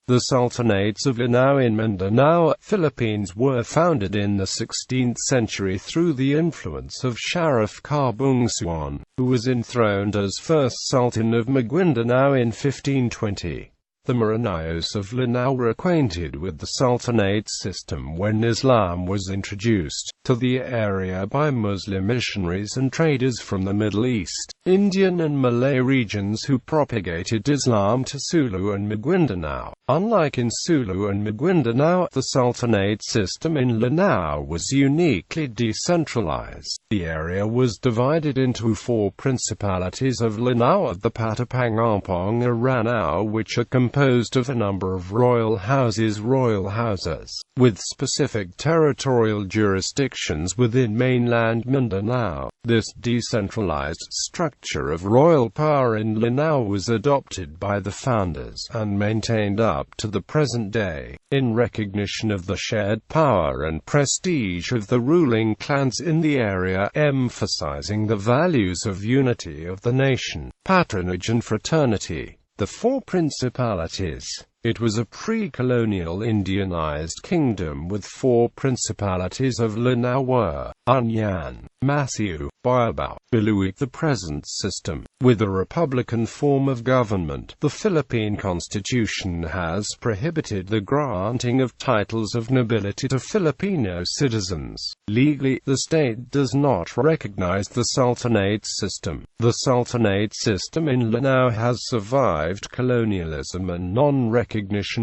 The Sultanates of Lanao in Mindanao, Philippines were founded in the 16th century through the influence of Shariff Kabungsuan, who was enthroned as first Sultan of Maguindanao in 1520. The Maranaos of Lanao were acquainted with the Sultanate system when Islam was introduced to the area by Muslim missionaries and traders from the Middle East, Indian and Malay regions who propagated Islam to Sulu and Maguindanao. Unlike in Sulu and Maguindanao, the Sultanate system in Lanao was uniquely decentralized. The area was divided into four principalities of Lanao: the Pangampong and Ranao, which are composed of a number of royal houses, with specific territorial jurisdictions within mainland Mindanao. This decentralized structure of royal power in Lanao was adopted by the founders and maintained up to the present day, in recognition of the shared power and prestige of the ruling clans in the area, emphasizing the values of unity of the nation, patronage and fraternity. The Four Principalities. It was a pre-colonial Indianized kingdom with four principalities of Lanao were Unyan, Masiu, Biabao, Biluik. The present system, with a republican form of government, the Philippine Constitution has prohibited the granting of titles of nobility to Filipino citizens. Legally, the state does not recognize the Sultanate system. The Sultanate system in Lanao has survived colonialism and non-recognition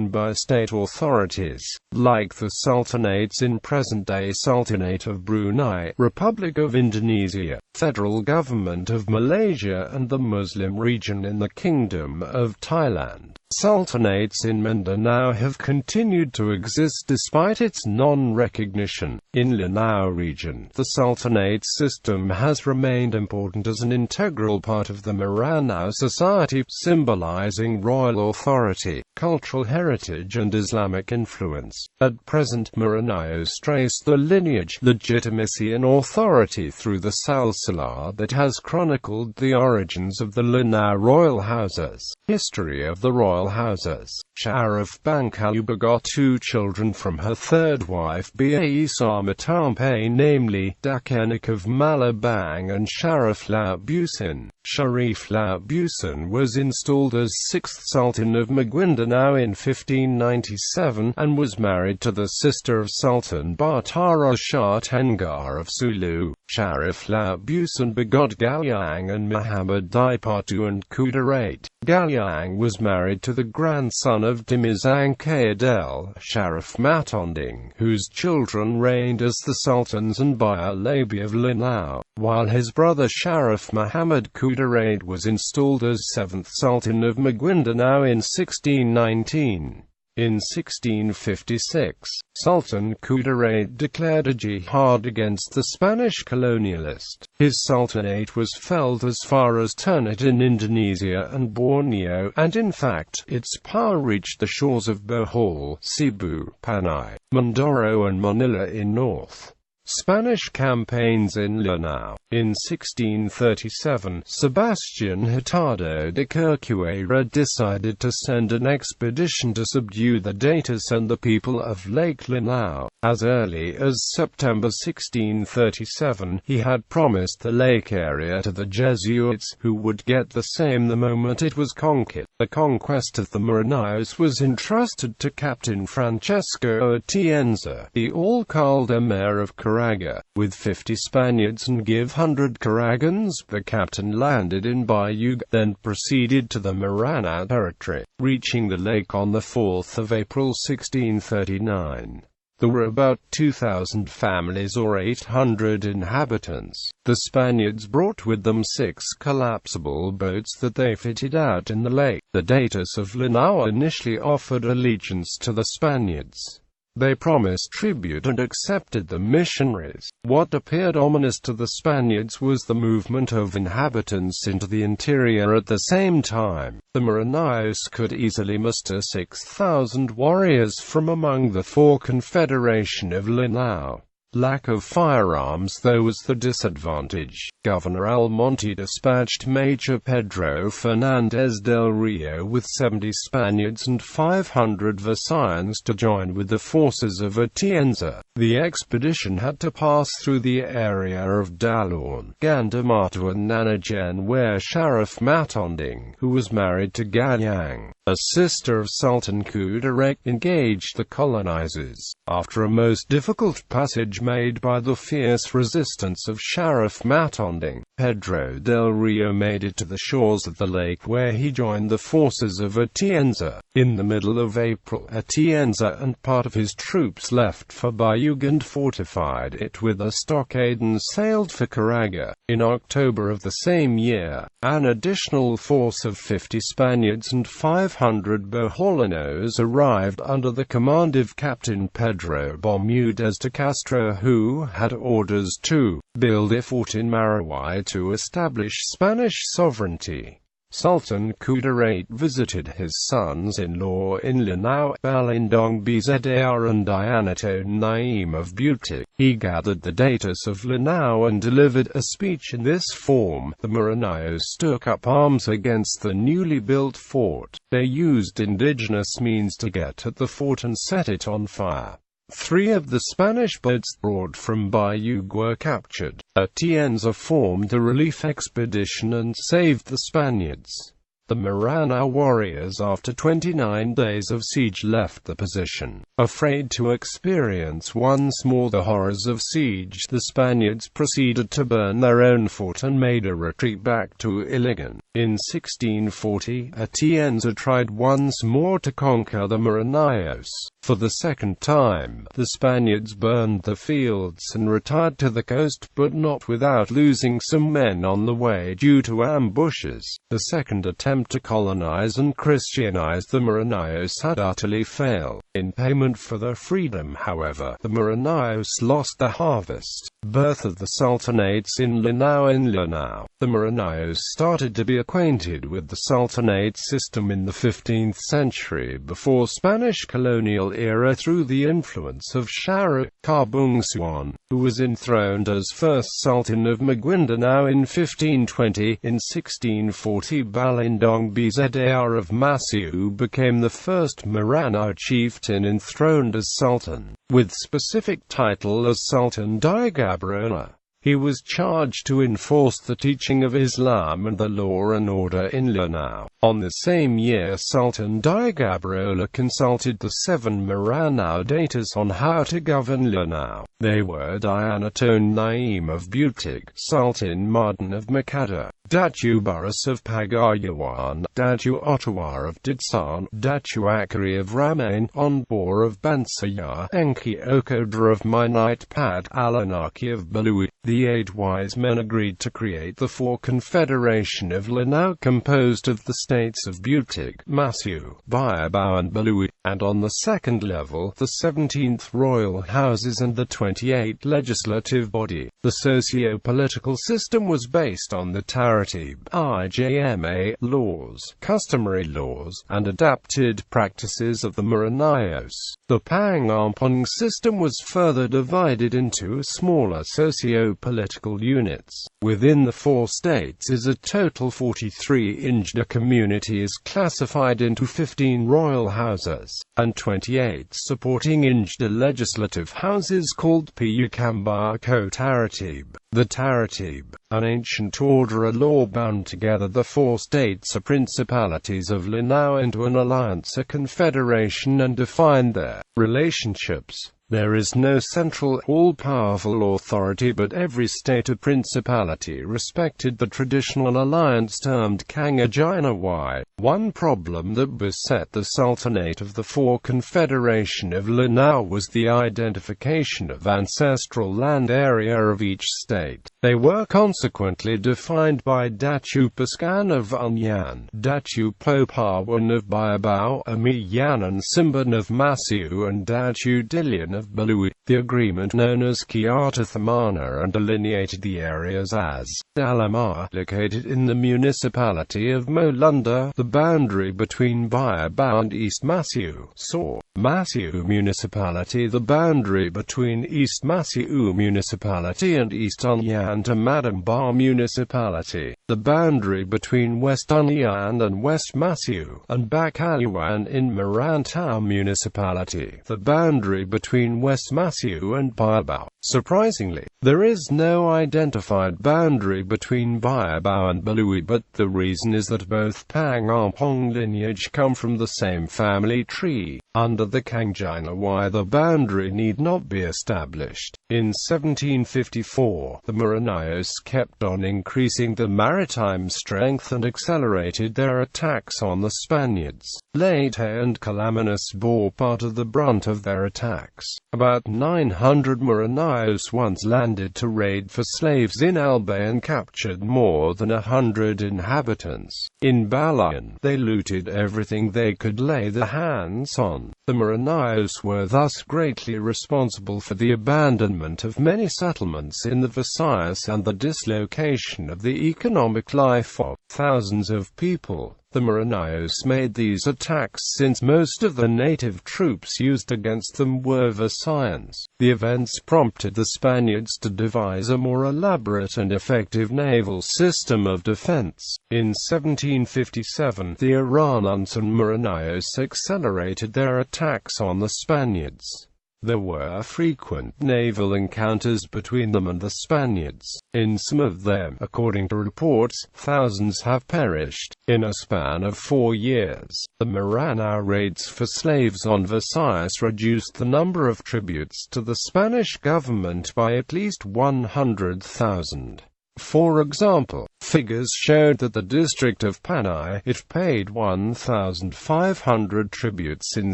by state authorities, like the Sultanates in present-day Sultanate of Brunei, Republic of Indonesia, Federal Government of Malaysia and the Muslim region in the Kingdom of Thailand. Sultanates in Mindanao have continued to exist despite its non-recognition. In Lanao region, the Sultanate system has remained important as an integral part of the Maranao society, symbolizing royal authority, cultural heritage and Islamic influence. At present, Maranaos trace the lineage, legitimacy and authority through the Salsala that has chronicled the origins of the Lanao royal houses. History of the royal houses. Shariff Kabungsuan begot two children from her third wife Bisa Matampe, namely, Dakenik of Malabang and Shariff Kabungsuan. Shariff Kabungsuan was installed as sixth Sultan of Maguindanao in 1597, and was married to the sister of Sultan Batara Shah Tenggar of Sulu. Shariff Kabungsuan begot Galyang and Muhammad Dipatu and Kudarat. Galyang was married to the grandson of Dimizang Kayadel, Shariff Matonding, whose children reigned as the Sultans and Bialabi of Lanao, while his brother Shariff Muhammad Kudarat was installed as seventh Sultan of Maguindanao in 1619. In 1656, Sultan Kudarat declared a jihad against the Spanish colonialist. His sultanate was felt as far as Ternate in Indonesia and Borneo, and in fact, its power reached the shores of Bohol, Cebu, Panay, Mindoro and Manila in north. Spanish campaigns in Lanao. In 1637, Sebastian Hurtado de Corcuera decided to send an expedition to subdue the Datas and the people of Lake Lanao. As early as September 1637, he had promised the lake area to the Jesuits, who would get the same the moment it was conquered. The conquest of the Maranaos was entrusted to Captain Francesco Atienza, the alcalde mayor of Caraga, with 50 Spaniards and 100 Caragans. The captain landed in Bayug, then proceeded to the Maranao territory, reaching the lake on the 4th of April 1639. There were about 2,000 families or 800 inhabitants. The Spaniards brought with them 6 collapsible boats that they fitted out in the lake. The Datas of Lanao initially offered allegiance to the Spaniards. They promised tribute and accepted the missionaries. What appeared ominous to the Spaniards was the movement of inhabitants into the interior at the same time. The Maranaos could easily muster 6,000 warriors from among the four Confederation of Lanao. Lack of firearms though was the disadvantage. Governor Almonte dispatched Major Pedro Fernandez del Rio with 70 Spaniards and 500 Visayans to join with the forces of Atienza. The expedition had to pass through the area of Dalon, Gandamatu and Nanajan, where Shariff Matonding, who was married to Ganyang, a sister of Sultan Kudarat, engaged the colonizers. After a most difficult passage made by the fierce resistance of Shariff Matonding, Pedro del Rio made it to the shores of the lake, where he joined the forces of Atienza. In the middle of April, Atienza and part of his troops left for Bayug and fortified it with a stockade and sailed for Caraga. In October of the same year, an additional force of 50 Spaniards and 500 Boholanos arrived under the command of Captain Pedro Bermudez de Castro, who had orders to build a fort in Marawi to establish Spanish sovereignty. Sultan Kudarat visited his sons-in-law in Lanao, Balindong Bzar and Dianato Naim of Butik. He gathered the datus of Lanao and delivered a speech in this form. The Maranaos took up arms against the newly built fort. They used indigenous means to get at the fort and set it on fire. 3 of the Spanish boats brought from Bayug were captured. Atienza formed a relief expedition and saved the Spaniards. The Maranao warriors, after 29 days of siege, left the position. Afraid to experience once more the horrors of siege, the Spaniards proceeded to burn their own fort and made a retreat back to Iligan. In 1640, Atienza tried once more to conquer the Maranaos. For the second time, the Spaniards burned the fields and retired to the coast, but not without losing some men on the way due to ambushes. The second attempt to colonize and Christianize the Maranaos had utterly failed. In payment for their freedom, however, the Maranaos lost the harvest. Birth of the Sultanates in Lanao. The Maranaos started to be acquainted with the Sultanate system in the 15th century before Spanish colonial era through the influence of Shariff Kabungsuan, who was enthroned as first Sultan of Maguindanao in 1520. In 1640, Balindong Bzar of Masiu became the first Maranao chieftain enthroned as Sultan, with specific title as Sultan Gabrona. He was charged to enforce the teaching of Islam and the law and order in Lanao. On the same year, Sultan Gabrona consulted the 7 Maranao datas on how to govern Lanao. They were Dianato Naim of Butik, Sultan Mardan of Makata, Datu Burris of Pagayawan, Datu Ottawa of Didsan, Datu Akari of Ramain, Onbor of Bansaya, Enki Okodra of Minite Pad, Alanaki of Balui. The 8 wise men agreed to create the Four Confederation of Lanao, composed of the states of Butik, Masiu, Bayabao and Balui, and on the second level, the 17th royal houses and the 28th legislative body. The socio-political system was based on the Taratib, IJMA, laws, customary laws, and adapted practices of the Maranaos. The Pangampong system was further divided into smaller socio-political units. Within the 4 states is a total 43 Injda community is classified into 15 royal houses, and 28 supporting Injda legislative houses called Piyukamba Ko Taratib. The Taratib, an ancient order, a law bound together the 4 states or principalities of Lanao into an alliance, a confederation, and defined their relationships. There is no central, all-powerful authority, but every state or principality respected the traditional alliance termed Kangajinawai. One problem that beset the Sultanate of the Four Confederation of Lanao was the identification of ancestral land area of each state. They were consequently defined by Datu Pascan of Unyan, Datu Popawan of Bayabao, Amiyan and Simban of Masiu, and Datu Dilian of Balui. The agreement, known as Kiata Thamana, delineated the areas as Dalamar, located in the municipality of Molunda, the boundary between Bayabao and East Masiu, Saw, Masiu Municipality. The boundary between East Masiu Municipality and East Unyan to Madamba Municipality. The boundary between West Unyan and West Masiu and Bacaliwan in Maranao Municipality. The boundary between West Masiu and Bayabao. Surprisingly, there is no identified boundary between Bayabao and Balui, but the reason is that both Pangampong lineage come from the same family tree. Under the Kangjina, the boundary need not be established. In 1754, the Maranaos kept on increasing their maritime strength and accelerated their attacks on the Spaniards. Leyte and Calamanis bore part of the brunt of their attacks. About 900 Maranaos once landed to raid for slaves in Albay and captured more than 100 inhabitants. In Balayan, they looted everything they could lay their hands on. The Maranaos were thus greatly responsible for the abandonment of many settlements in the Visayas and the dislocation of the economic life of thousands of people. The Maranaos made these attacks since most of the native troops used against them were Visayans. The events prompted the Spaniards to devise a more elaborate and effective naval system of defense. In 1757, the Aranuns and Maranaos accelerated their attacks on the Spaniards. There were frequent naval encounters between them and the Spaniards. In some of them, according to reports, thousands have perished. In a span of 4 years, the Maranao raids for slaves on Visayas reduced the number of tributes to the Spanish government by at least 100,000. For example, figures showed that the district of Panay, it paid 1,500 tributes in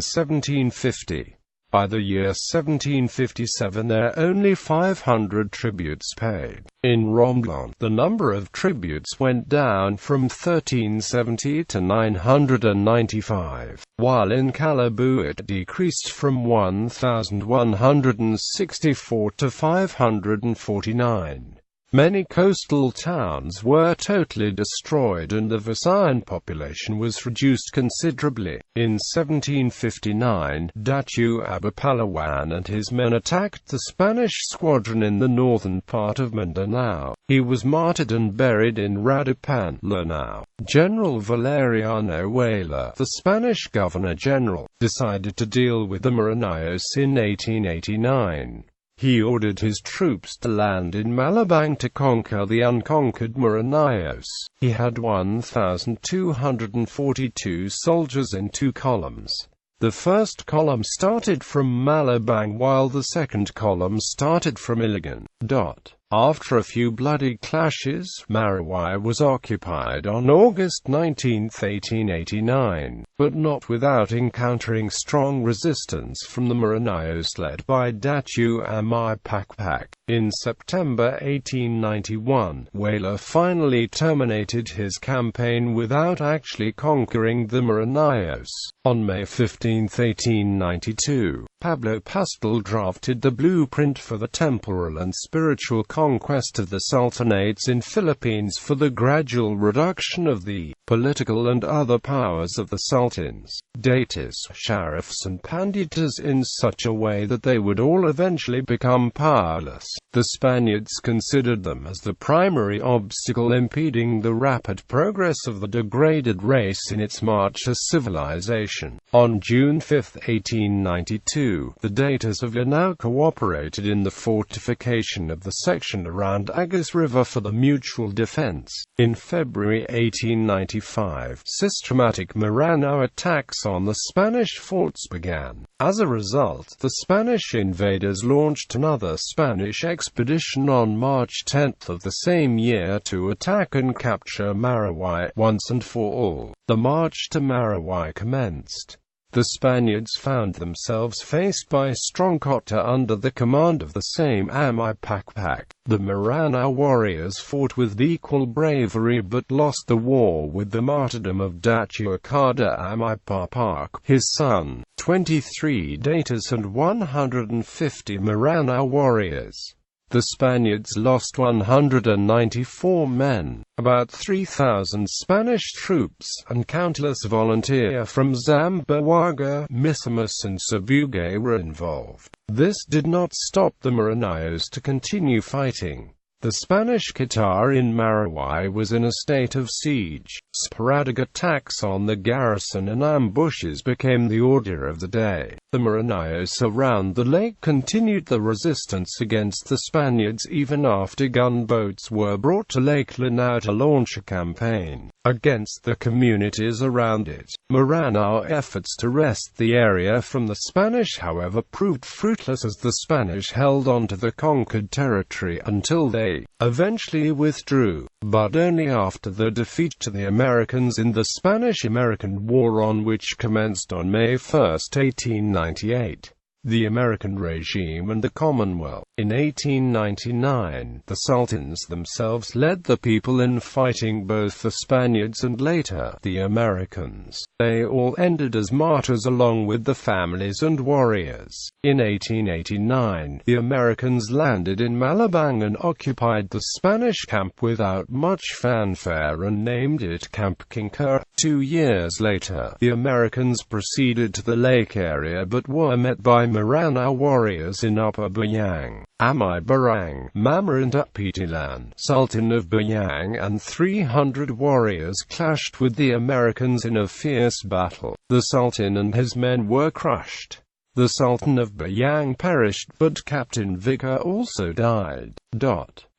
1750. By the year 1757 there are only 500 tributes paid. In Romblon, the number of tributes went down from 1370 to 995, while in Calabu it decreased from 1,164 to 549. Many coastal towns were totally destroyed and the Visayan population was reduced considerably. In 1759, Datu Abapalawan and his men attacked the Spanish squadron in the northern part of Mindanao. He was martyred and buried in Radapan, Lanao. General Valeriano Weyler, the Spanish governor-general, decided to deal with the Maranaos in 1889. He ordered his troops to land in Malabang to conquer the unconquered Maranaos. He had 1,242 soldiers in 2 columns. The first column started from Malabang while the second column started from Iligan. After a few bloody clashes, Marawai was occupied on August 19, 1889, but not without encountering strong resistance from the Maranaos led by Datu Amai Pakpak. In September 1891, Weyler finally terminated his campaign without actually conquering the Maranaos. On May 15, 1892, Pablo Pastel drafted the blueprint for the temporal and spiritual conquest of the sultanates in Philippines for the gradual reduction of the political and other powers of the sultans, deities, shariffs and panditas in such a way that they would all eventually become powerless. The Spaniards considered them as the primary obstacle impeding the rapid progress of the degraded race in its march to civilization. On June 5, 1892, the deities of Lanao cooperated in the fortification of the section around Agus River for the mutual defense. In February 1895, systematic Maranao attacks on the Spanish forts began. As a result, the Spanish invaders launched another Spanish expedition on March 10 of the same year to attack and capture Marawai once and for all. The march to Marawai commenced. The Spaniards found themselves faced by strong Kota under the command of the same Amai Pakpak. The Maranao warriors fought with equal bravery but lost the war with the martyrdom of Datu Akada Amai Pakpak, his son, 23 deities and 150 Maranao warriors. The Spaniards lost 194 men, about 3,000 Spanish troops, and countless volunteers from Zamboanga, Misamis and Sabugay were involved. This did not stop the Maranaos to continue fighting. The Spanish capital in Marawi was in a state of siege. Sporadic attacks on the garrison and ambushes became the order of the day. The Maranaos around the lake continued the resistance against the Spaniards even after gunboats were brought to Lake Lanao to launch a campaign against the communities around it. Maranao efforts to wrest the area from the Spanish, however, proved fruitless as the Spanish held on to the conquered territory until they eventually withdrew, but only after the defeat to the Americans in the Spanish-American War, on which commenced on May 1, 1898. The American regime and the Commonwealth. In 1899, the Sultans themselves led the people in fighting both the Spaniards and later the Americans. They all ended as martyrs along with the families and warriors. In 1889, the Americans landed in Malabang and occupied the Spanish camp without much fanfare and named it Camp Kinka. 2 years later, the Americans proceeded to the lake area but were met by Maranao warriors in Upper Bayang. Amay Barang, Mamaranda Pitilan, Sultan of Bayang, and 300 warriors clashed with the Americans in a fierce battle. The Sultan and his men were crushed. The Sultan of Bayang perished, but Captain Vicar also died.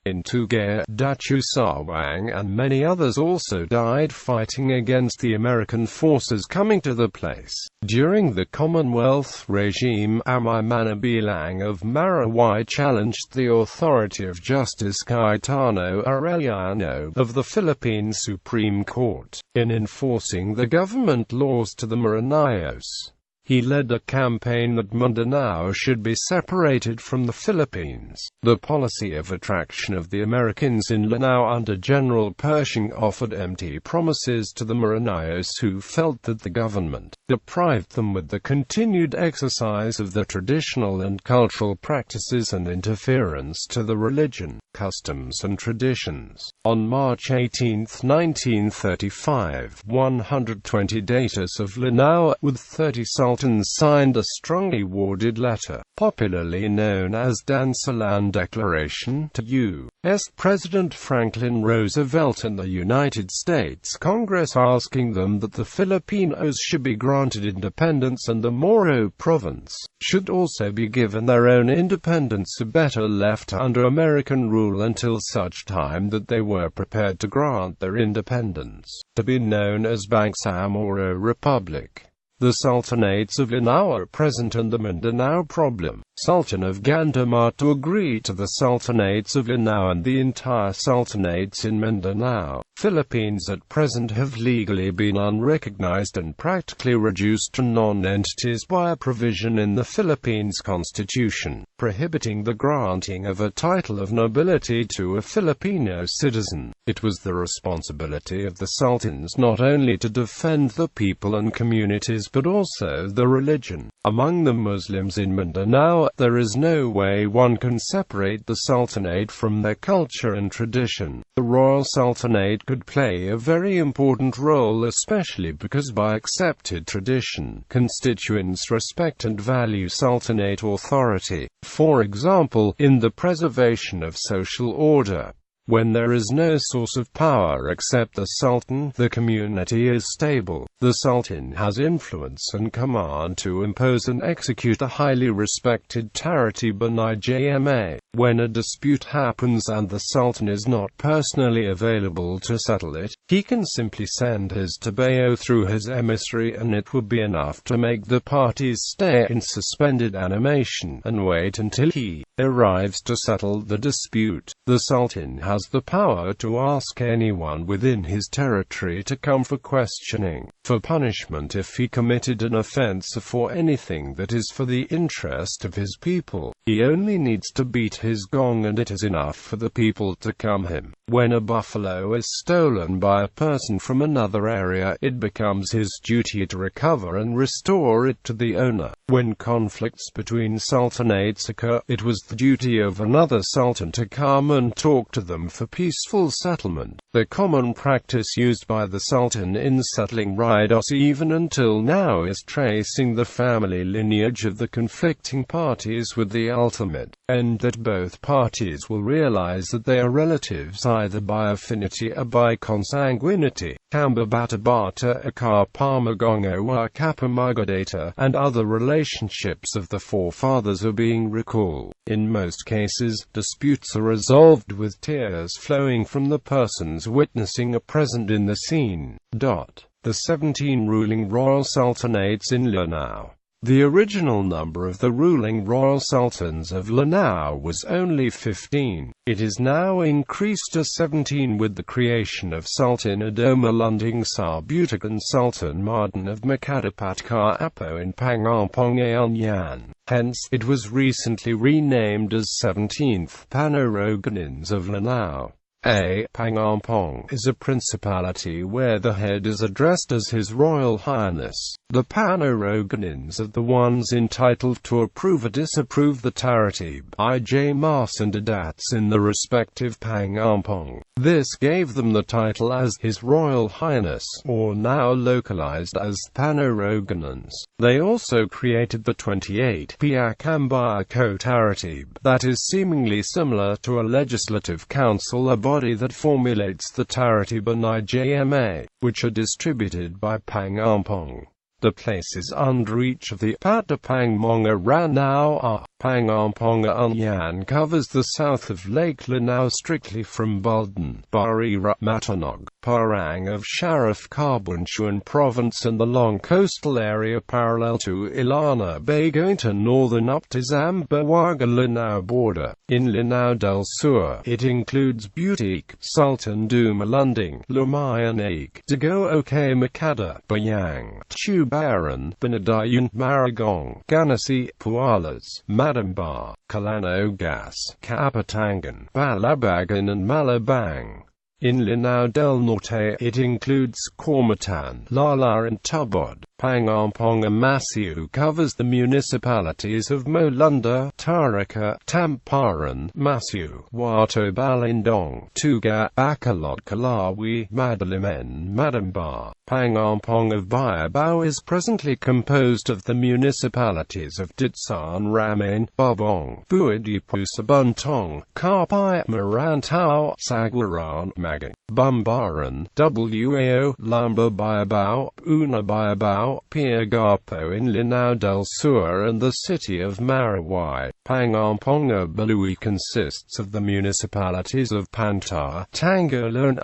In Tugay, Datu Sawang and many others also died fighting against the American forces coming to the place. During the Commonwealth regime, Amay Manabilang of Marawi challenged the authority of Justice Cayetano Arellano of the Philippine Supreme Court in enforcing the government laws to the Maranaos. He led a campaign that Mindanao should be separated from the Philippines. The policy of attraction of the Americans in Lanao under General Pershing offered empty promises to the Maranaos, who felt that the government deprived them with the continued exercise of the traditional and cultural practices and interference to the religion, customs and traditions. On March 18, 1935, 120 datus of Lanao, with 30 sultans, signed a strongly worded letter, popularly known as Dansalan Declaration, to U.S. President Franklin Roosevelt and the United States Congress, asking them that the Filipinos should be granted independence and the Moro Province should also be given their own independence, or better left under American rule until such time that they were prepared to grant their independence, to be known as Bangsa Moro Republic. The Sultanates of Lanao are present, and the Mindanao problem. Sultan of Gandamar to agree to the Sultanates of Lanao and the entire Sultanates in Mindanao. Philippines at present have legally been unrecognized and practically reduced to non-entities by a provision in the Philippines Constitution, prohibiting the granting of a title of nobility to a Filipino citizen. It was the responsibility of the sultans not only to defend the people and communities but also the religion. Among the Muslims in Mindanao, there is no way one can separate the Sultanate from their culture and tradition. The Royal Sultanate could play a very important role, especially because by accepted tradition, constituents respect and value Sultanate authority. For example, in the preservation of social order. When there is no source of power except the Sultan, the community is stable. The Sultan has influence and command to impose and execute the highly respected Tertib Ijma. When a dispute happens and the Sultan is not personally available to settle it, he can simply send his tabayo through his emissary, and it will be enough to make the parties stay in suspended animation and wait until he arrives to settle the dispute. The Sultan has the power to ask anyone within his territory to come for questioning, for punishment if he committed an offense, or for anything that is for the interest of his people. He only needs to beat his gong and it is enough for the people to come him. When a buffalo is stolen by a person from another area, it becomes his duty to recover and restore it to the owner. When conflicts between sultanates occur, it was the duty of another sultan to come and talk to them for peaceful settlement. The common practice used by the sultan in settling rights even until now is tracing the family lineage of the conflicting parties with the ultimate end that both parties will realize that they are relatives either by affinity or by consanguinity. Kamba bata bata akar pamagongo kapamagadata, and other relationships of the forefathers are being recalled. In most cases, disputes are resolved with tears flowing from the persons witnessing or present in the scene. The 17 ruling royal sultanates in Lanao. The original number of the ruling royal sultans of Lanao was only 15. It is now increased to 17 with the creation of Sultan Adomalunding Sarbutukan Sultan Mardan of Makadapatkar Apo in Pangampong Ayan. Hence, it was recently renamed as 17th Panoroganins of Lanao. Pangampong is a principality where the head is addressed as His Royal Highness. The Panoroganins are the ones entitled to approve or disapprove the Taratib, IJ Mas and Adats in the respective Pangampong. This gave them the title as His Royal Highness, or now localized as Panoroganins. They also created the 28 Piakambaya Taratib, that is seemingly similar to a legislative council, a body that formulates the Taratib and IJMA, which are distributed by Pangampong. The places under each of the Patapangmonga Ranao are Pangamponga-Unyan covers the south of Lake Lanao strictly from Buldan, Barira, Matanog, Parang of Shariff Kabungsuan province and the long coastal area parallel to Ilana Bay going to northern up to Zamboanga-Lanao border. In Lanao del Sur, it includes Butik, Sultan du Malunding, Lumayanag, Dago Oke Makada, Bayang, Tubaran, Benadayan, Maragong, Ganasi, Pualas, Madamba, Kalano Gas, Kapatangan, Balabagan and Malabang. In Lanao del Norte, it includes Cormatan, Lala and Tubod. Pangampong and Masiu covers the municipalities of Molunda, Taraka, Tamparan, Masiu, Wato Balindong, Tuga, Bacolod, Kalawi, Madalimen, Madamba. Pangampong of Bayabao is presently composed of the municipalities of Ditsan, Ramin, Babong, Buadipusa, Buntong, Karpai, Marantao, Sagwaran, Maging, Bumbaran, Wao, Lamba Bayabao, Una Bayabao, Piagapo in Lanao del Sur and the city of Marawai. Pangamponga Balui consists of the municipalities of Pantar, Tangola and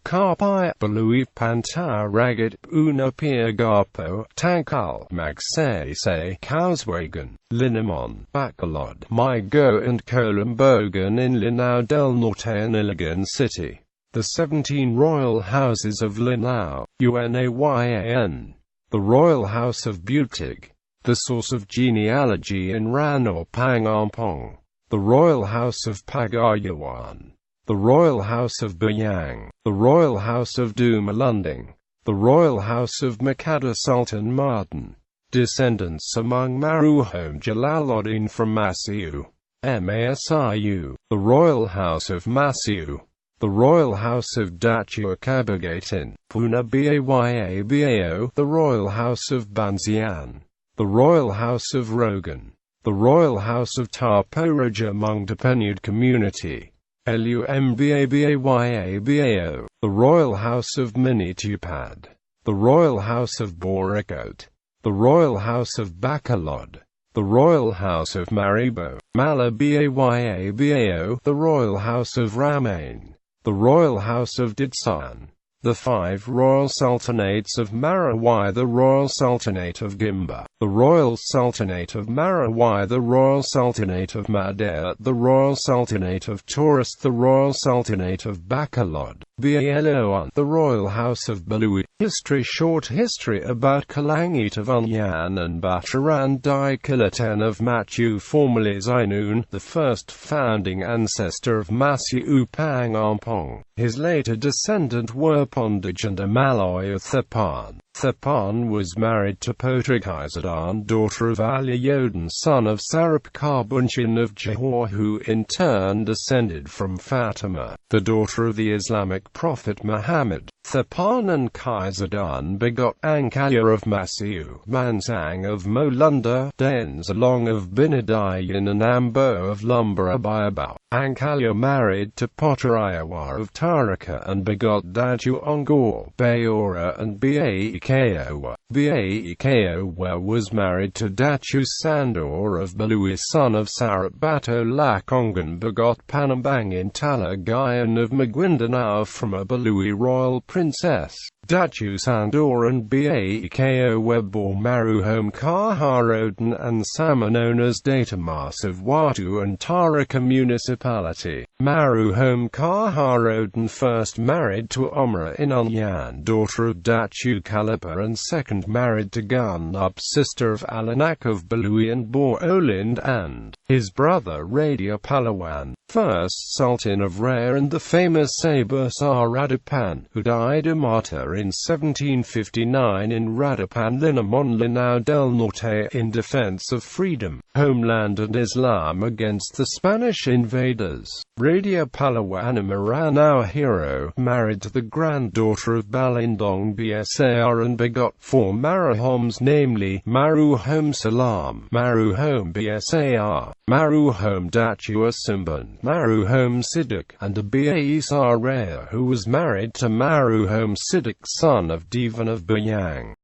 Karpai, Balui, Pantar, Ragat, Una Piagapo, Tankal, Magsese, Kauswagan, Linamon, Bacolod, Migo and Columbogan in Lanao del Norte and Iligan City. The 17 royal houses of Lanao, Unayan. The Royal House of Butig, the source of genealogy in Ranao Pangampong. The Royal House of Pagayawan. The Royal House of Bayang. The Royal House of Dumalunding. The Royal House of Makada Sultan Mardan. Descendants among Maruhom Jalaluddin from Masiu. Masiu. The Royal House of Masiu. The Royal House of Datua Kabagatin, Puna Bayabao, the Royal House of Banzian, the Royal House of Rogan, the Royal House of Tarporoja among Depenud Community, Lumbabao, the Royal House of Minitupad, the Royal House of Boracote, the Royal House of Bacolod, the Royal House of Maribo, Malabao, the Royal House of Ramain, the Royal House of Ditsan, the 5 Royal Sultanates of Marawai, the Royal Sultanate of Gimba, the Royal Sultanate of Marawi, the Royal Sultanate of Madea, the Royal Sultanate of Taurus, the Royal Sultanate of Bacolod, Baloan, the Royal House of Balui. History. Short history about Kalangit of Unyan and Bataran di Kilatan of Matthew, formerly Zainun, the first founding ancestor of Masiu Pangampong. His later descendant were Pondage and a Malay of Thapan. Thapan was married to Potragaizadan, daughter of Aliyodan, son of Shariff Kabungsuan of Johor, who in turn descended from Fatima, the daughter of the Islamic prophet Muhammad. Thapan and Kaizadan begot Angkaya of Masiu, Mansang of Molunda, Denzalong of Binadayan and Ambo of Lumbarabayabao. Angkaya married to Potarayawa of Taraka and begot Daju Ongor, Bayora and Baekaowa. Baekaowa was married to Datu Sandor of Balui, son of Sarat Bato Lakongan, begot Panambang in Talagayan of Maguindanao from a Balui royal princess. Datu Sandor and Baekaowa bore Maruhome Kaharodan and Samanonas Datamas of Watu and Taraka municipality. Maruhome Kaharodan first married to Omra in Unyan, daughter of Datu Kalapa, and second married to Gunup, sister of Alanak of Balui, and bore Olind and his brother Radia Palawan, first Sultan of Raya, and the famous Sabusar Radapan, who died a martyr in 1759 in Radapan, Linamon, Lanao del Norte, in defense of freedom, homeland and Islam against the Spanish invaders. Radia Palawan, a Maranao hero, married to the granddaughter of Balindong Bsar and begot four Marahomes, namely, Maruhome Salam, Maruhome Bsar, Maruhome Datua Simban, Maruhome Siddiq, and a Baisar Raya, who was married to Maruhome Siddiq, son of Divan of Bayang.